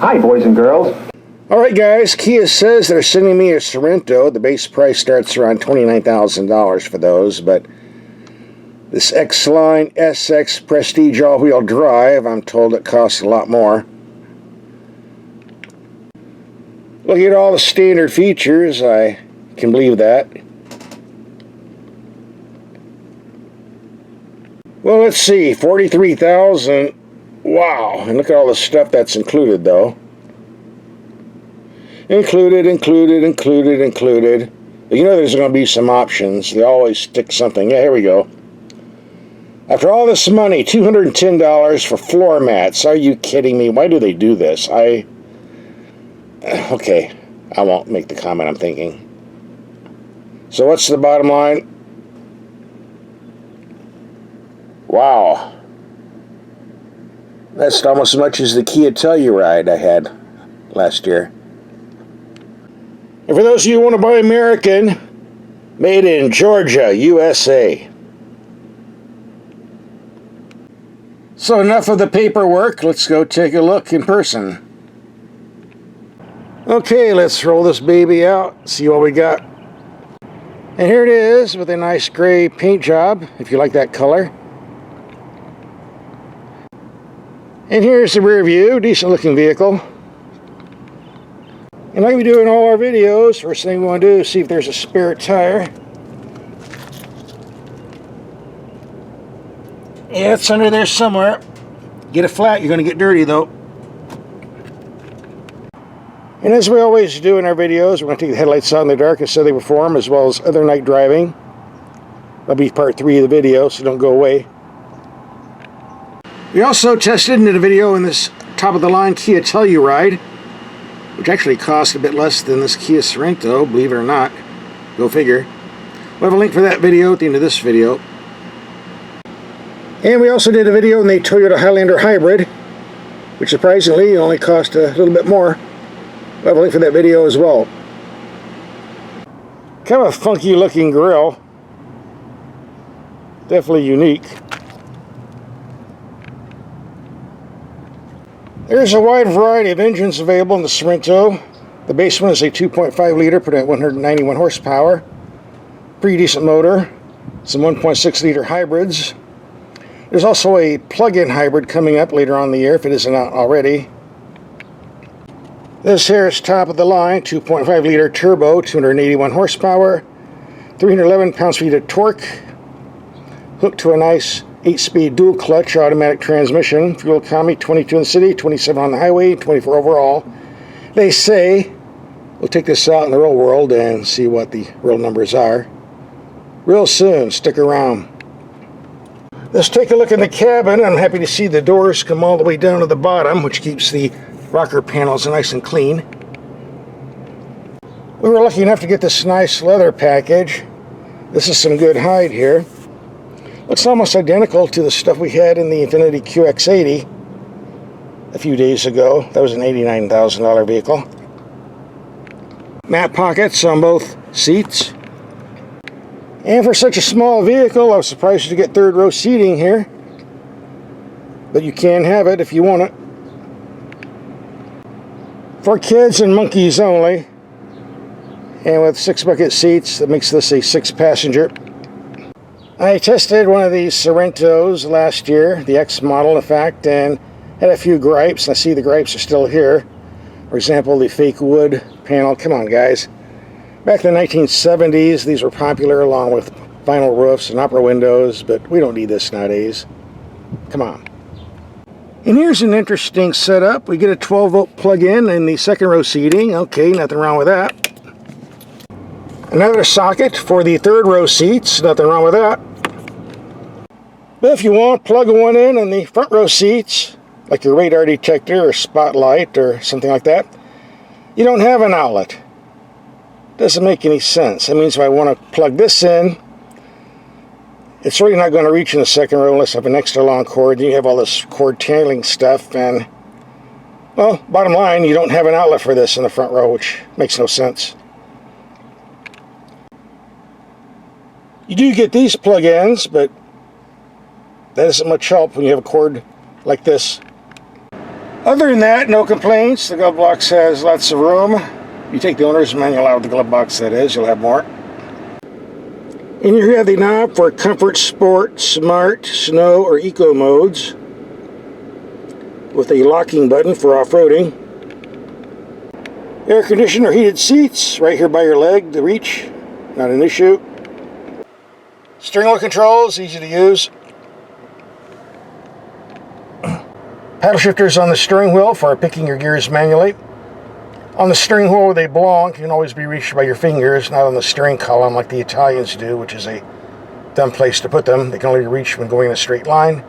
Hi, boys and girls. Alright guys, Kia says they're sending me a Sorento. The base price starts around $29,000 for those, but this X-Line SX Prestige all-wheel drive, I'm told it costs a lot more. Looking at all the standard features, I can believe that. Well, let's see, $43,000. Wow, and look at all the stuff that's included though. Included. But you know there's going to be some options. They always stick something. Yeah, here we go. After all this money, $210 for floor mats. Are you kidding me? Why do they do this? Okay, I won't make the comment I'm thinking. So what's the bottom line? Wow. That's almost as much as the Kia Telluride I had last year. And for those of you who want to buy American, made in Georgia, USA. So enough of the paperwork, let's go take a look in person. Okay, let's roll this baby out, see what we got. And here it is with a nice gray paint job, if you like that color. And here's the rear view, decent looking vehicle. And like we do in all our videos, first thing we want to do is see if there's a spare tire. Yeah, it's under there somewhere. Get it flat, you're going to get dirty though. And as we always do in our videos, we're going to take the headlights out in the dark and see how they perform, as well as other night driving. That'll be part 3 of the video, so don't go away. We also tested and did a video in this top-of-the-line Kia Telluride, which actually cost a bit less than this Kia Sorento, believe it or not. Go figure. We'll have a link for that video at the end of this video. And we also did a video in the Toyota Highlander Hybrid, which surprisingly only cost a little bit more. We'll have a link for that video as well. Kind of a funky looking grille. Definitely unique. There's a wide variety of engines available in the Sorento. The base one is a 2.5 liter, putting at 191 horsepower. Pretty decent motor. Some 1.6 liter hybrids. There's also a plug-in hybrid coming up later on in the year, if it isn't out already. This here is top of the line, 2.5 liter turbo, 281 horsepower, 311 pounds-feet of torque, hooked to a nice 8-speed dual clutch automatic transmission. Fuel economy 22 in the city, 27 on the highway, 24 overall. They say we'll take this out in the real world and see what the real numbers are real soon. Stick around. Let's take a look in the cabin. I'm happy to see the doors come all the way down to the bottom, which keeps the rocker panels nice and clean. We were lucky enough to get this nice leather package. This is some good hide here. Looks almost identical to the stuff we had in the Infiniti QX80 a few days ago. That was an $89,000 vehicle. Mat pockets on both seats. And for such a small vehicle, I was surprised to get third row seating here. But you can have it if you want it. For kids and monkeys only. And with 6 bucket seats, that makes this a 6-passenger. I tested one of these Sorentos last year, the X model in fact, and had a few gripes. I see the gripes are still here. For example, the fake wood panel. Come on, guys. Back in the 1970s, these were popular along with vinyl roofs and opera windows, but we don't need this nowadays. Come on. And here's an interesting setup. We get a 12-volt plug-in in the second row seating. Okay, nothing wrong with that. Another socket for the third row seats. Nothing wrong with that. But if you want, plug one in the front row seats, like your radar detector or spotlight or something like that. You don't have an outlet. Doesn't make any sense. That means if I want to plug this in, it's really not going to reach in the second row unless I have an extra long cord. You have all this cord tangling stuff, and, well, bottom line, you don't have an outlet for this in the front row, which makes no sense. You do get these plug-ins, but that isn't much help when you have a cord like this. Other than that, no complaints. The glove box has lots of room. You take the owner's manual out of the glove box, that is, you'll have more. And here you have the knob for comfort, sport, smart, snow, or eco modes, with a locking button for off-roading. Air conditioner, heated seats right here by your leg to reach, not an issue. Steering wheel controls, easy to use. Paddle shifters on the steering wheel for picking your gears manually. On the steering wheel where they belong can always be reached by your fingers, not on the steering column like the Italians do, which is a dumb place to put them. They can only be reached when going in a straight line.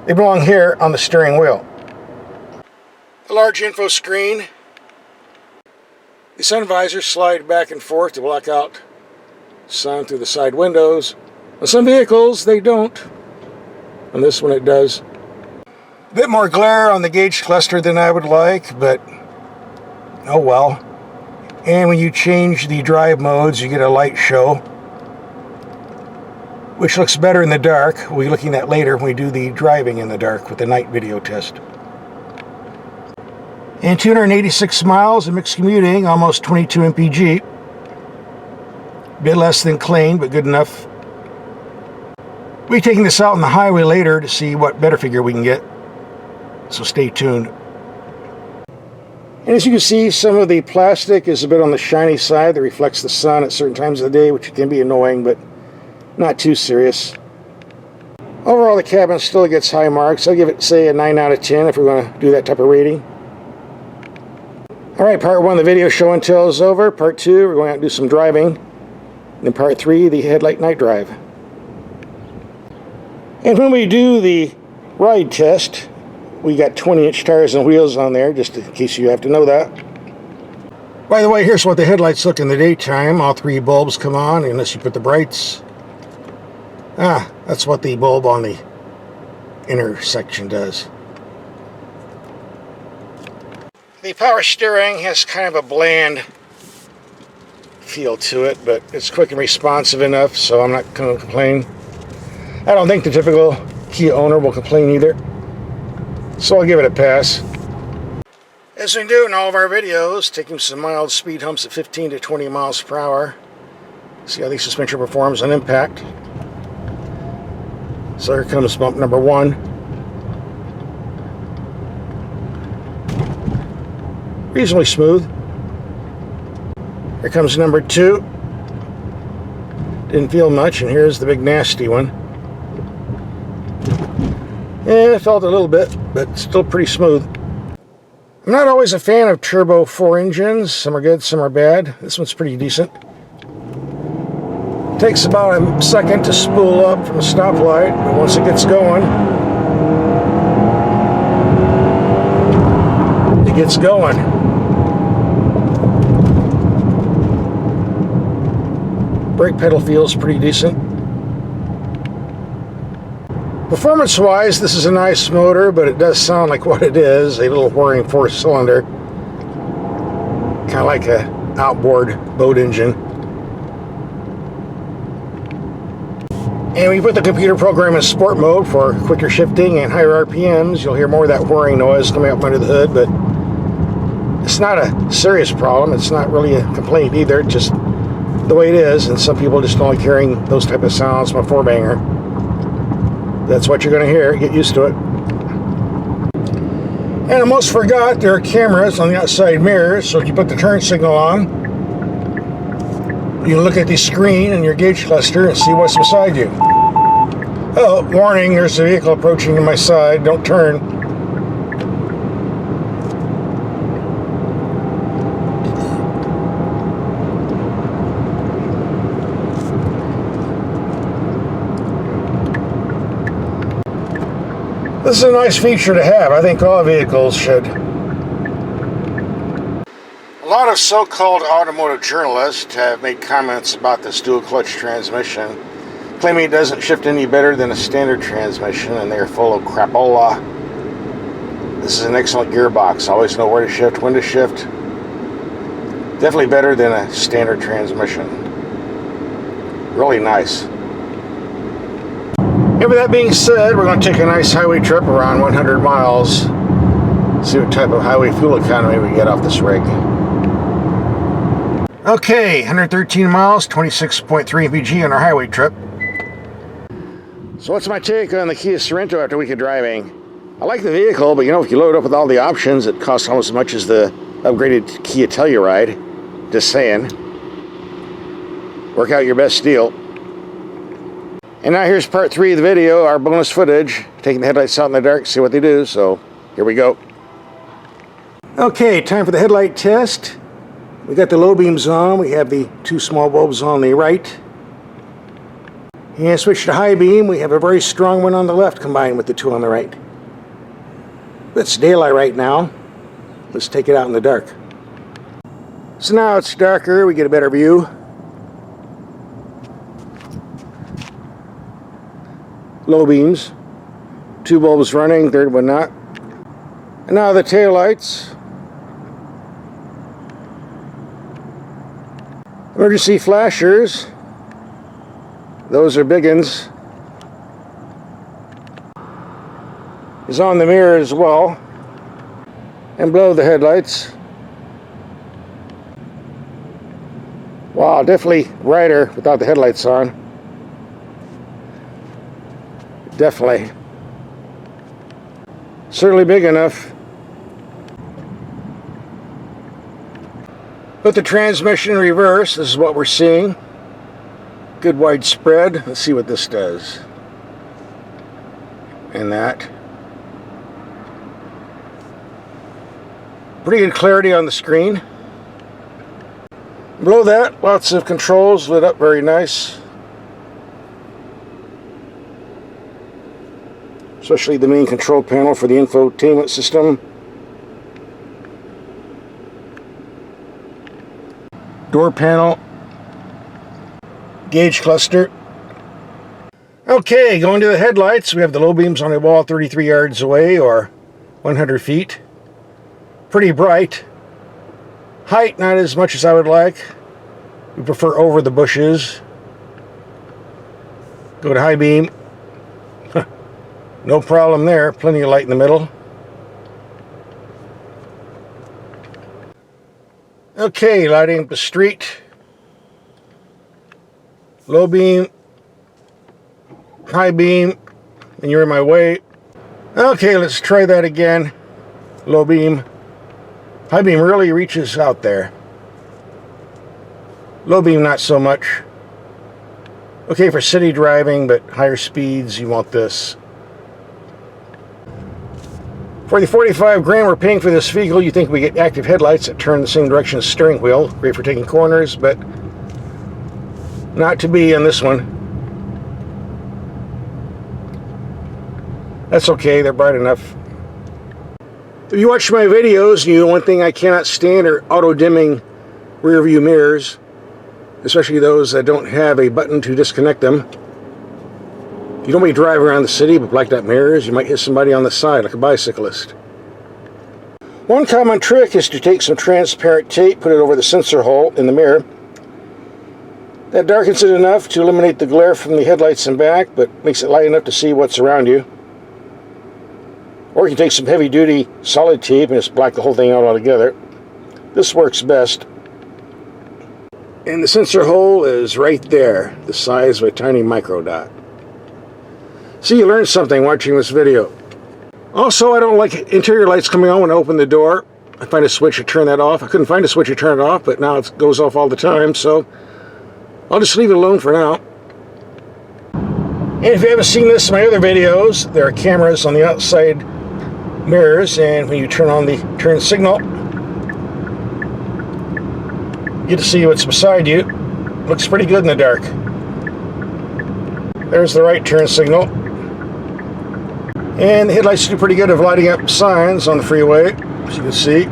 They belong here on the steering wheel. A large info screen. The sun visors slide back and forth to block out sun through the side windows. On some vehicles, they don't. On this one, it does. A bit more glare on the gauge cluster than I would like, but oh well. And when you change the drive modes, you get a light show, which looks better in the dark. We'll be looking at later when we do the driving in the dark with the night video test. And 286 miles of mixed commuting, almost 22 mpg. A bit less than claimed, but good enough. We'll be taking this out on the highway later to see what better figure we can get. So stay tuned. And as you can see, some of the plastic is a bit on the shiny side that reflects the sun at certain times of the day, which can be annoying, but not too serious. Overall, the cabin still gets high marks. I'll give it, say, a 9 out of 10 if we're going to do that type of rating. Alright, part 1 of the video show and tell is over. Part 2, we're going out and do some driving. And then part 3, the Headlight night drive. And when we do the ride test, we got 20-inch tires and wheels on there, just in case you have to know that. By the way, here's what the headlights look in the daytime. All 3 bulbs come on, unless you put the brights. That's what the bulb on the intersection does. The power steering has kind of a bland feel to it, but it's quick and responsive enough, so I'm not going to complain. I don't think the typical Kia owner will complain either. So I'll give it a pass. As we do in all of our videos, taking some mild speed humps at 15 to 20 miles per hour. See how the suspension performs on impact. So here comes bump number 1. Reasonably smooth. Here comes number 2. Didn't feel much, and here's the big nasty one. Yeah, it felt a little bit, but still pretty smooth. I'm not always a fan of turbo 4 engines. Some are good, some are bad. This one's pretty decent. Takes about a second to spool up from a stoplight, but once it gets going, it gets going. Brake pedal feels pretty decent. Performance-wise, this is a nice motor, but it does sound like what it is, a little whirring 4-cylinder. Kind of like an outboard boat engine. And we put the computer program in sport mode for quicker shifting and higher RPMs. You'll hear more of that whirring noise coming up under the hood, but it's not a serious problem. It's not really a complaint either, just the way it is, and some people just don't like hearing those type of sounds from a 4-banger. That's what you're going to hear. Get used to it. And I almost forgot, there are cameras on the outside mirrors, so if you put the turn signal on, you can look at the screen in your gauge cluster and see what's beside you. Oh, warning, there's a vehicle approaching to my side. Don't turn. This is a nice feature to have. I think all vehicles should. A lot of so-called automotive journalists have made comments about this dual clutch transmission, claiming it doesn't shift any better than a standard transmission, and they're full of crapola. This is an excellent gearbox. Always know where to shift, when to shift. Definitely better than a standard transmission. Really nice. And with that being said, we're going to take a nice highway trip around 100 miles. See what type of highway fuel economy we get off this rig. Okay, 113 miles, 26.3 mpg on our highway trip. So what's my take on the Kia Sorento after a week of driving? I like the vehicle, but you know, if you load it up with all the options, it costs almost as much as the upgraded Kia Telluride. Just saying. Work out your best deal. And now here's part 3 of the video, our bonus footage, taking the headlights out in the dark, see what they do, so here we go. Okay, time for the headlight test. We got the low beams on, we have the 2 small bulbs on the right. And switch to high beam, we have a very strong one on the left combined with the 2 on the right. It's daylight right now. Let's take it out in the dark. So now it's darker, we get a better view. Low beams. 2 bulbs running, third one not. And now the tail lights. Emergency flashers. Those are big ones. Is on the mirror as well, and below the headlights. Wow, definitely brighter without the headlights on. Definitely. Certainly big enough. Put the transmission in reverse. This is what we're seeing. Good widespread. Let's see what this does. And that. Pretty good clarity on the screen. Below that, lots of controls lit up very nice. Especially the main control panel for the infotainment system. Door panel. Gauge cluster. Okay, going to the headlights. We have the low beams on a wall 33 yards away, or 100 feet. Pretty bright. Height, not as much as I would like. We prefer over the bushes. Go to high beam. No problem there. Plenty of light in the middle. Okay, lighting up the street. Low beam. High beam. And you're in my way. Okay, let's try that again. Low beam. High beam really reaches out there. Low beam not so much. Okay for city driving, but higher speeds you want this. For the 45 grand we're paying for this vehicle, you think we get active headlights that turn the same direction as the steering wheel. Great for taking corners, but not to be on this one. That's okay, they're bright enough. If you watch my videos, you know one thing I cannot stand are auto-dimming rear view mirrors, especially those that don't have a button to disconnect them. You don't want to drive around the city with blacked out mirrors, you might hit somebody on the side like a bicyclist. One common trick is to take some transparent tape, put it over the sensor hole in the mirror. That darkens it enough to eliminate the glare from the headlights and back, but makes it light enough to see what's around you. Or you can take some heavy-duty solid tape and just black the whole thing out altogether. This works best. And the sensor hole is right there, the size of a tiny micro dot. See, you learned something watching this video. Also, I don't like interior lights coming on when I open the door. I find a switch to turn that off. I couldn't find a switch to turn it off, but now it goes off all the time, so I'll just leave it alone for now. And if you haven't seen this in my other videos, there are cameras on the outside mirrors, and when you turn on the turn signal, you get to see what's beside you. Looks pretty good in the dark. There's the right turn signal. And the headlights do pretty good of lighting up signs on the freeway, as you can see.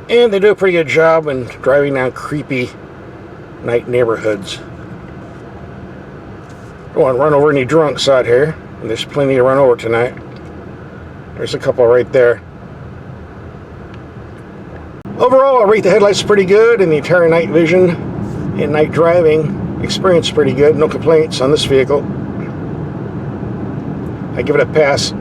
And they do a pretty good job when driving down creepy night neighborhoods. Don't want to run over any drunks out here, and there's plenty to run over tonight. There's a couple right there. Overall, I rate the headlights pretty good, and the entire night vision and night driving Experience pretty good, no complaints on this vehicle. I give it a pass.